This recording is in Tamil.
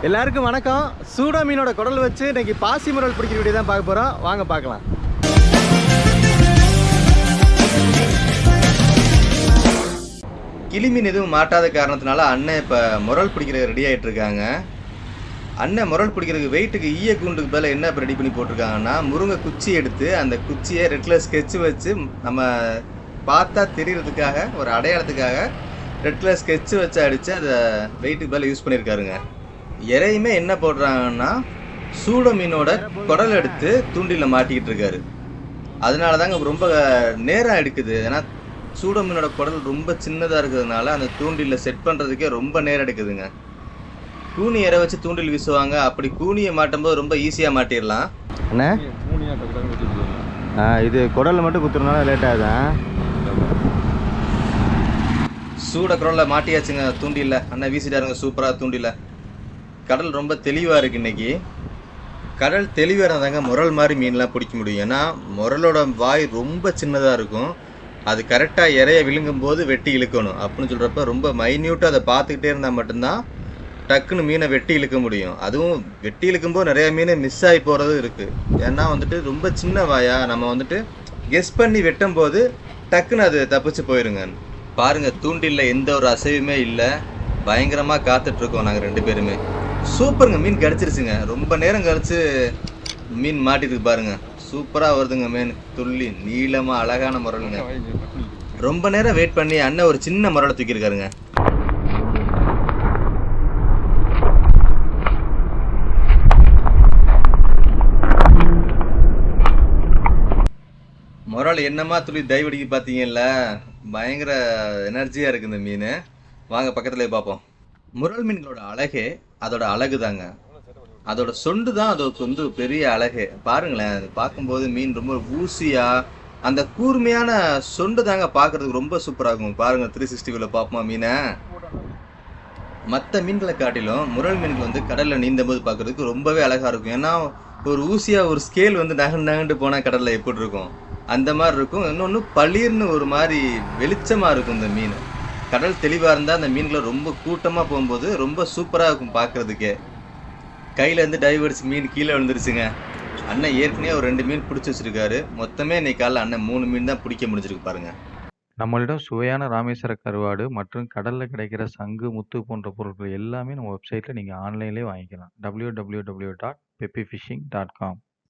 எல்லாருக்கும் வணக்கம். சூடா மீனோட குடல் வச்சு இன்னைக்கு பாசி முரல் பிடிக்கிற வீடியோ தான் பார்க்க போகிறோம். வாங்க பார்க்கலாம். கிளிமீன் எதுவும் மாட்டாத காரணத்தினால அண்ணன் இப்போ முரல் பிடிக்கிற ரெடி ஆகிட்டு இருக்காங்க. அண்ணன் முரல் பிடிக்கிறதுக்கு வெயிட்டுக்கு ஈய கூண்டுக்கு மேலே என்ன இப்போ ரெடி பண்ணி போட்டிருக்காங்கன்னா, முருங்கை குச்சி எடுத்து அந்த குச்சியை ரெட் கலர் ஸ்கெட்ச் வச்சு நம்ம பார்த்தா தெரியறதுக்காக ஒரு அடையாளத்துக்காக ரெட் கலர் ஸ்கெட்ச் வச்சு அடித்து அதை வெயிட்டுக்கு மேலே யூஸ் பண்ணியிருக்காருங்க. இறையுமே என்ன போடுறாங்கன்னா, சூட மீனோட குடல் எடுத்து தூண்டிலில் மாட்டிக்கிட்டு இருக்காரு. அதனால தாங்க ரொம்ப நேரம் எடுக்குது. ஏன்னா சூட மீனோட குடல் ரொம்ப சின்னதாக இருக்கிறதுனால அந்த தூண்டிலில் செட் பண்ணுறதுக்கே ரொம்ப நேரம் எடுக்குதுங்க. கூனி இறை வச்சு தூண்டில் வீசுவாங்க. அப்படி கூனியை மாட்டும்போது ரொம்ப ஈஸியாக மாட்டிடலாம். அண்ணா இது குடலில் மட்டும் குத்துறதுனால லேட் ஆகுதான். சூட குடலில் மாட்டியாச்சுங்க தூண்டில. அண்ணன் வீசிட்டாருங்க சூப்பராக தூண்டில. கடல் ரொம்ப தெளிவாக இருக்குது இன்றைக்கி. கடல் தெளிவாக இருந்தாங்க முரல் மாதிரி மீன்லாம் பிடிக்க முடியும். ஏன்னா முரலோட வாய் ரொம்ப சின்னதாக இருக்கும். அது கரெக்டாக இறைய விழுங்கும் போது வெட்டி இழுக்கணும். அப்படின்னு சொல்கிறப்ப ரொம்ப மைன்யூட்டாக அதை பார்த்துக்கிட்டே இருந்தால் மட்டும்தான் டக்குன்னு மீனை வெட்டி இழுக்க முடியும். அதுவும் வெட்டி இழுக்கும்போது நிறையா மீன் மிஸ் ஆகி போகிறதும் இருக்குது. ஏன்னா ரொம்ப சின்ன வாயா நம்ம கெஸ் பண்ணி வெட்டும் போது டக்குன்னு அது தப்பிச்சு போயிருங்க. பாருங்கள், தூண்டிலில் எந்த ஒரு அசைவுமே இல்லை. பயங்கரமாக காத்துட்ருக்கோம் நாங்கள் 2 பேருமே. சூப்பருங்க, மீன் கிடச்சிருச்சுங்க. ரொம்ப நேரம் கழிச்சு மீன் மாட்டிருக்கு பாருங்க. சூப்பராக வருதுங்க மீன். துள்ளி நீளமாக அழகான முரலுங்க. ரொம்ப நேரம் வெயிட் பண்ணி அண்ணன் ஒரு சின்ன முரலை தூக்கியிருக்காருங்க. முரல் என்னமா துள்ளி டைவடிக்கு பார்த்தீங்கல்ல, பயங்கர எனர்ஜியாக இருக்குது இந்த மீன். வாங்க பக்கத்தில் பார்ப்போம். முரல் மீன்களோட அழகே அதோட அழகு தாங்க. அதோட சொண்டு தான் அதோட பெரிய அழகு. பாருங்களேன், பார்க்கும்போது மீன் ரொம்ப ஊசியா அந்த கூர்மையான சொண்டு தாங்க பார்க்கறதுக்கு ரொம்ப சூப்பராக இருக்கும். பாருங்க 360 பார்ப்போமா மீனை. மற்ற மீன்களை காட்டிலும் முரல் மீன்கள் கடலில் நீந்தும் போது பார்க்கறதுக்கு ரொம்பவே அழகா இருக்கும். ஏன்னா ஒரு ஊசியா ஒரு ஸ்கேல் நகண்டு போனால் கடலில் எப்படி இருக்கும் அந்த மாதிரி இருக்கும். இன்னொன்று பளிர்னு ஒரு மாதிரி வெளிச்சமாக இருக்கும் இந்த மீன். கடல் தெளிவாக இருந்தால் அந்த மீன்களை ரொம்ப கூட்டமாக போகும்போது ரொம்ப சூப்பராக இருக்கும் பார்க்குறதுக்கே. கையிலேருந்து டைவர்ஸ் மீன் கீழே விழுந்துருச்சுங்க. அண்ணன் ஏற்கனவே ஒரு 2 மீன் பிடிச்சி வச்சுருக்காரு. மொத்தமே இன்னைக்கு காலைல அண்ணன் 3 மீன் தான் பிடிக்க முடிஞ்சிருக்கு பாருங்கள். நம்மளிடம் சுவையான ராமேஸ்வர கருவாடு மற்றும் கடலில் கிடைக்கிற சங்கு, முத்து போன்ற பொருட்கள் எல்லாமே நம்ம வெப்சைட்டில் நீங்கள் ஆன்லைன்லேயே வாங்கிக்கலாம். www.peppyfishing.com